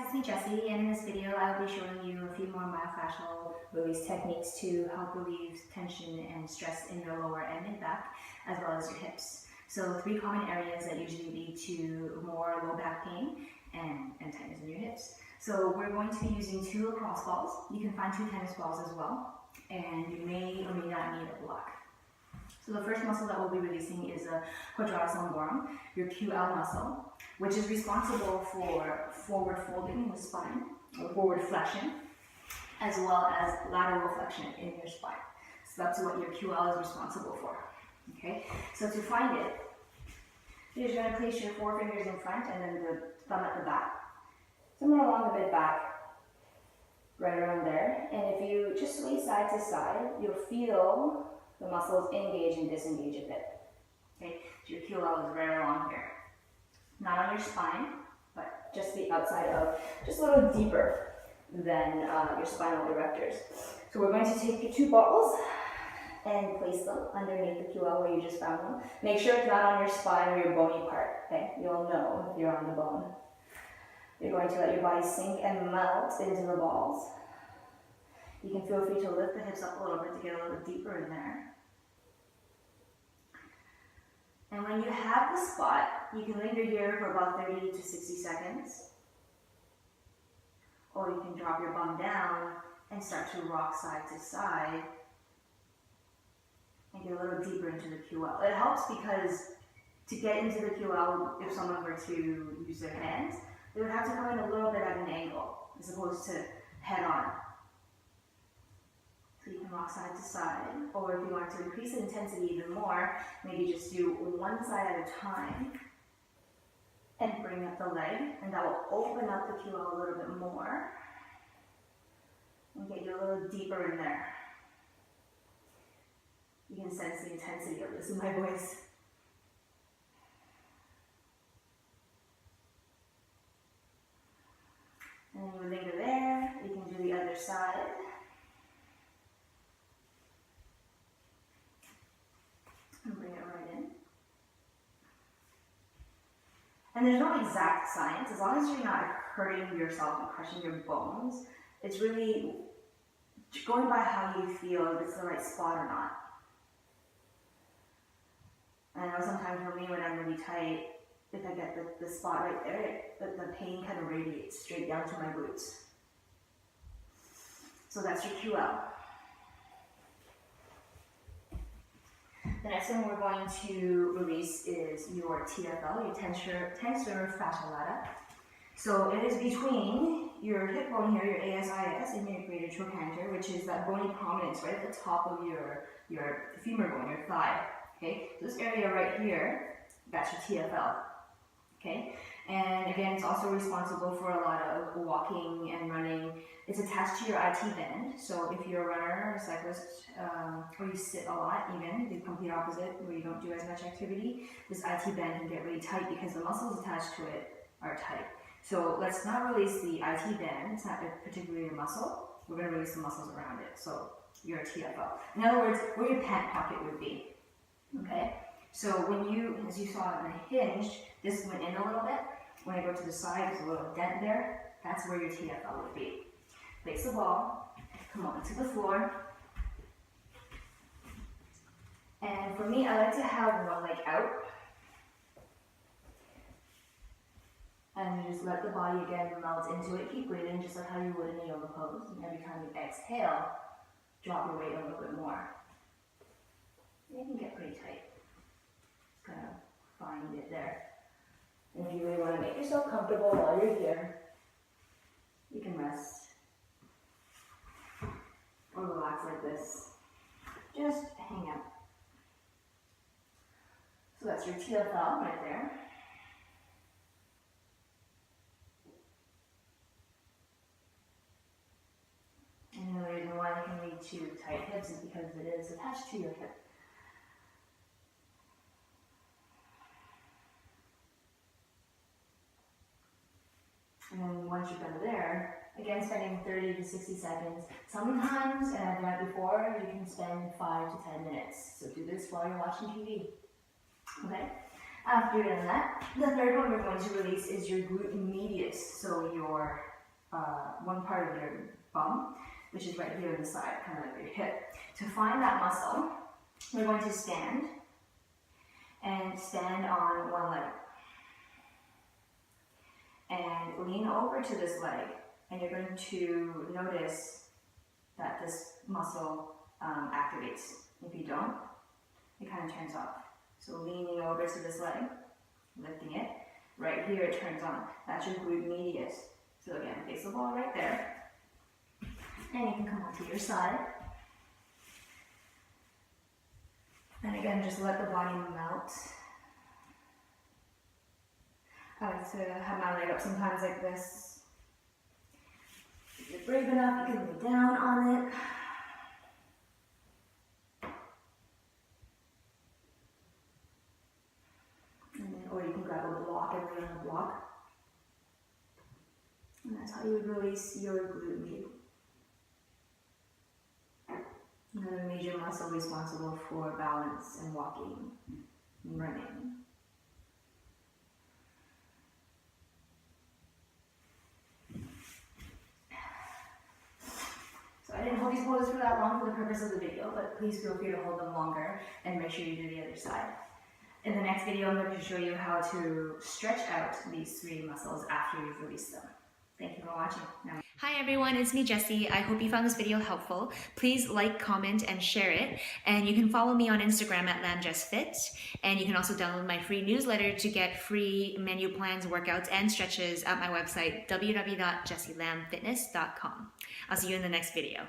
it's me Jessie, and in this video I will be showing you a few more myofascial release techniques to help relieve tension and stress in your lower and mid-back, as well as your hips. So 3 common areas that usually lead to more low back pain and tightness in your hips. So we're going to be using 2 lacrosse balls. You can find 2 tennis balls as well, and you may or may not need a block. So the first muscle that we'll be releasing is a quadratus lomborum, your QL muscle, which is responsible for forward folding in the spine, or forward flexion, as well as lateral flexion in your spine. So that's what your QL is responsible for. Okay, so to find it, you're just going to place your 4 fingers in front and then the thumb at the back, somewhere along the mid back, right around there. And if you just sway side to side, you'll feel the muscles engage and disengage a bit. Okay, so your QL is right along here. Not on your spine, but just the outside of, just a little deeper than your spinal erectors. So we're going to take your 2 balls and place them underneath the QL where you just found them. Make sure it's not on your spine or your bony part, okay? You'll know if you're on the bone. You're going to let your body sink and melt into the balls. You can feel free to lift the hips up a little bit to get a little deeper in there. And when you have the spot, you can linger here for about 30 to 60 seconds. Or you can drop your bum down and start to rock side to side and get a little deeper into the QL. It helps because to get into the QL, if someone were to use their hands, they would have to come in a little bit at an angle as opposed to head on. So you can rock side to side, or if you want to increase the intensity even more, maybe just do one side at a time and bring up the leg, and that will open up the QL a little bit more and get you a little deeper in there. You can sense the intensity of this in my voice. And then you linger there. You can do the other side. And bring it right in. And there's no exact science. As long as you're not hurting yourself and crushing your bones, it's really going by how you feel, if it's the right spot or not. I know sometimes for me when I'm really tight, if I get the spot right there, the pain kind of radiates straight down to my glutes. So that's your QL. The next one we're going to release is your TFL, your tensor fasciolata. So it is between your hip bone here, your ASIS, and your greater trochanter, which is that bony prominence right at the top of your femur bone, your thigh. Okay, so this area right here, that's your TFL. Okay, and again, it's also responsible for a lot of walking and running. It's attached to your IT band. So if you're a runner or a cyclist, or you sit a lot, even the complete opposite, where you don't do as much activity, this IT band can get really tight because the muscles attached to it are tight. So let's not release the IT band. It's not particularly a muscle. We're going to release the muscles around it. So you're a TFL. In other words, where your pant pocket would be. Okay, so when you, as you saw in the hinge, this went in a little bit. When I go to the side, there's a little dent there. That's where your TFL would be. Place the ball, come on to the floor. And for me, I like to have one leg out. And you just let the body again melt into it. Keep breathing just like how you would in a yoga pose. And every time you exhale, drop your weight a little bit more. It can get pretty tight. Just kind of find it there. And if you really want to make yourself comfortable while you're here, you can rest or relax like this. Just hang out. So that's your TFL right there. And the reason why it can lead to tight hips is because it is attached to your hip. And then once you're done there, again spending 30 to 60 seconds. Sometimes, and I've done it before, you can spend 5 to 10 minutes. So do this while you're watching TV. Okay? After you've done that, the third one we're going to release is your glute medius. So your one part of your bum, which is right here on the side, kind of like your hip. To find that muscle, we're going to stand on one leg and lean over to this leg, and you're going to notice that this muscle activates. If you don't, it kind of turns off. So leaning over to this leg, lifting it, right here it turns on. That's your glute medius. So again, face the wall right there, and you can come onto your side. And again, just let the body melt. I like to have my leg up sometimes like this. If you're brave enough, you can lay down on it. And then, or you can grab a block and lay on the block. And that's how you would release your glute med. Another major muscle responsible for balance and walking and running. So I didn't hold these poses for that long for the purpose of the video, but please feel free to hold them longer and make sure you do the other side. In the next video, I'm going to show you how to stretch out these three muscles after you've released them. Thank you for watching. Hi everyone, it's me Jessie. I hope you found this video helpful. Please like, comment, and share it. And you can follow me on Instagram at @LamJessFit. And you can also download my free newsletter to get free menu plans, workouts, and stretches at my website, www.jessielamfitness.com. I'll see you in the next video.